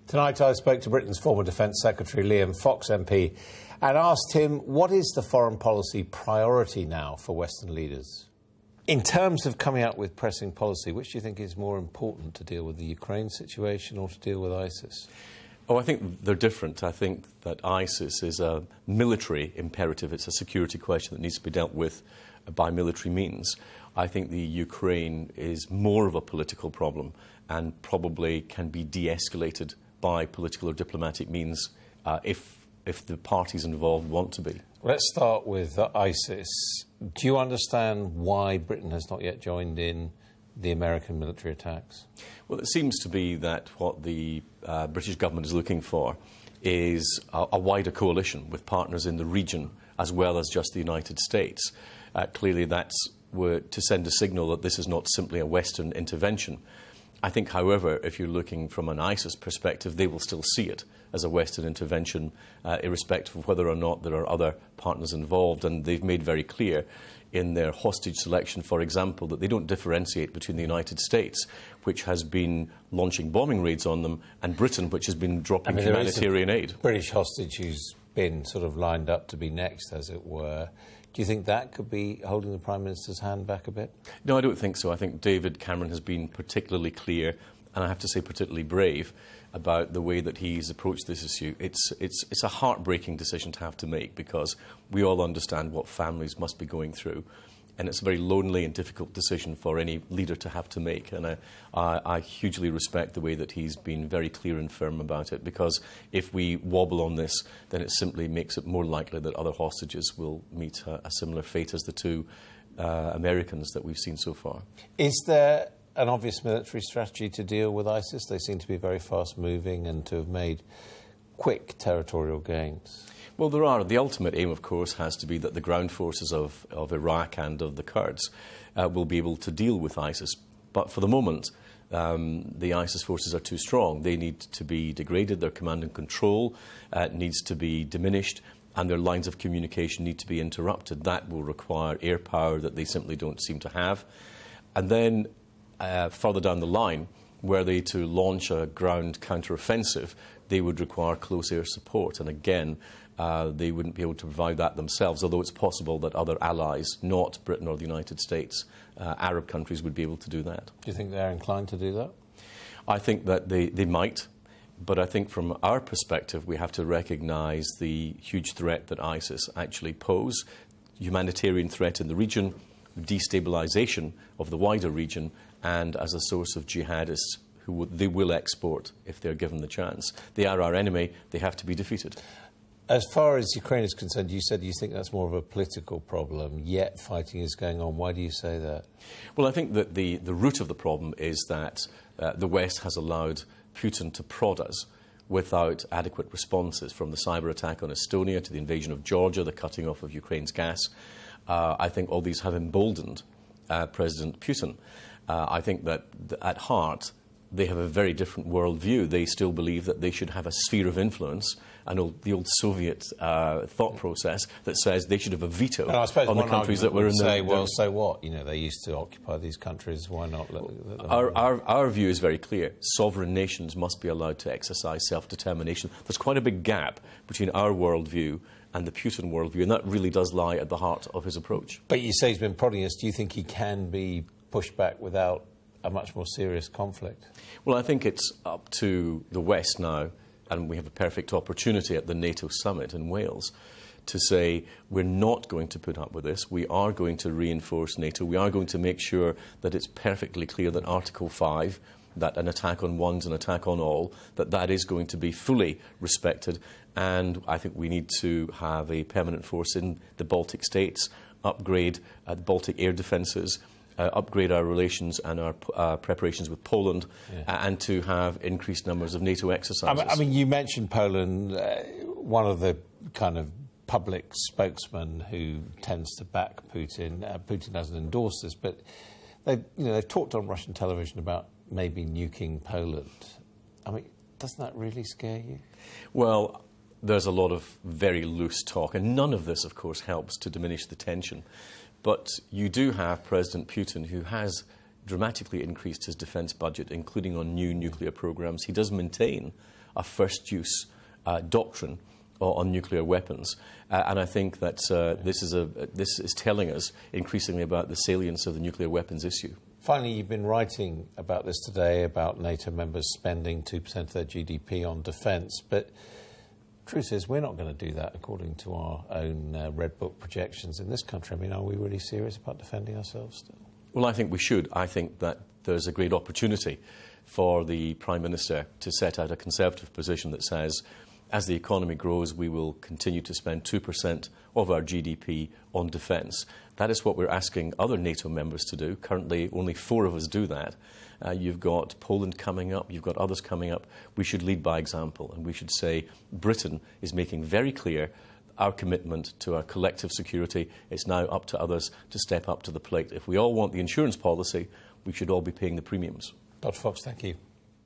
Tonight I spoke to Britain's former Defence Secretary Liam Fox MP and asked him what is the foreign policy priority now for Western leaders? In terms of coming up with pressing policy, which do you think is more important, to deal with the Ukraine situation or to deal with ISIS? Oh, I think they're different. I think that ISIS is a military imperative. It's a security question that needs to be dealt with by military means. I think the Ukraine is more of a political problem and probably can be de-escalated by political or diplomatic means if the parties involved want to be. Let's start with ISIS. Do you understand why Britain has not yet joined in the American military attacks? Well, it seems to be that what the British government is looking for is a wider coalition with partners in the region as well as just the United States. Clearly that's to send a signal that this is not simply a Western intervention. I think, however, if you're looking from an ISIS perspective, they will still see it as a Western intervention, irrespective of whether or not there are other partners involved. And they've made very clear in their hostage selection, for example, that they don't differentiate between the United States, which has been launching bombing raids on them, and Britain, which has been dropping humanitarian aid. British hostage who's been sort of lined up to be next, as it were. Do you think that could be holding the Prime Minister's hand back a bit? No, I don't think so. I think David Cameron has been particularly clear, and I have to say particularly brave, about the way that he's approached this issue. It's a heartbreaking decision to have to make, because we all understand what families must be going through. And it's a very lonely and difficult decision for any leader to have to make. And I hugely respect the way that he's been very clear and firm about it, because if we wobble on this, then it simply makes it more likely that other hostages will meet a similar fate as the two Americans that we've seen so far. Is there an obvious military strategy to deal with ISIS? They seem to be very fast-moving and to have made quick territorial gains. Well, there are. The ultimate aim, of course, has to be that the ground forces of Iraq and of the Kurds will be able to deal with ISIS. But for the moment, the ISIS forces are too strong. They need to be degraded. Their command and control needs to be diminished, and their lines of communication need to be interrupted. That will require air power that they simply don't seem to have. And then, further down the line, were they to launch a ground counter-offensive, they would require close air support. And again, they wouldn't be able to provide that themselves, although it's possible that other allies, not Britain or the United States, Arab countries, would be able to do that. Do you think they're inclined to do that? I think that they might, but I think from our perspective we have to recognise the huge threat that ISIS actually pose, humanitarian threat in the region, destabilisation of the wider region, and as a source of jihadists who they will export if they're given the chance. They are our enemy. They have to be defeated. As far as Ukraine is concerned, you said you think that's more of a political problem, yet fighting is going on. Why do you say that? Well, I think that the root of the problem is that the West has allowed Putin to prod us without adequate responses, from the cyber attack on Estonia to the invasion of Georgia, the cutting off of Ukraine's gas. I think all these have emboldened President Putin. I think that at heart they have a very different worldview. They still believe that they should have a sphere of influence, the old Soviet thought process that says they should have a veto on the countries that were in the... Well, so what? You know, they used to occupy these countries. Why not let them... Our view is very clear. Sovereign nations must be allowed to exercise self-determination. There's quite a big gap between our worldview and the Putin worldview, and that really does lie at the heart of his approach. But you say he's been prodding us. Do you think he can be pushed back without a much more serious conflict? Well, I think it's up to the West now, and we have a perfect opportunity at the NATO summit in Wales to say we're not going to put up with this. We are going to reinforce NATO. We are going to make sure that it's perfectly clear that Article 5, that an attack on one's an attack on all, that is going to be fully respected. And I think we need to have a permanent force in the Baltic states, upgrade the Baltic air defences, upgrade our relations and our preparations with Poland, and to have increased numbers of NATO exercises. I mean, you mentioned Poland. One of the kind of public spokesmen who tends to back Putin, Putin doesn't endorse this, but they've talked on Russian television about maybe nuking Poland. I mean, doesn't that really scare you? Well, there's a lot of very loose talk, and none of this, of course, helps to diminish the tension. But you do have President Putin, who has dramatically increased his defence budget, including on new nuclear programmes. He does maintain a first use doctrine on nuclear weapons. And I think that this is telling us increasingly about the salience of the nuclear weapons issue. Finally, you've been writing about this today, about NATO members spending 2% of their GDP on defence, but truth is we're not going to do that according to our own Red Book projections in this country. I mean, are we really serious about defending ourselves still? Well, I think we should. I think that there's a great opportunity for the Prime Minister to set out a Conservative position that says, as the economy grows, we will continue to spend 2% of our GDP on defence. That is what we're asking other NATO members to do. Currently, only 4 of us do that. You've got Poland coming up, you've got others coming up. We should lead by example, and we should say Britain is making very clear our commitment to our collective security. It's now up to others to step up to the plate. If we all want the insurance policy, we should all be paying the premiums. Dr. Fox, thank you.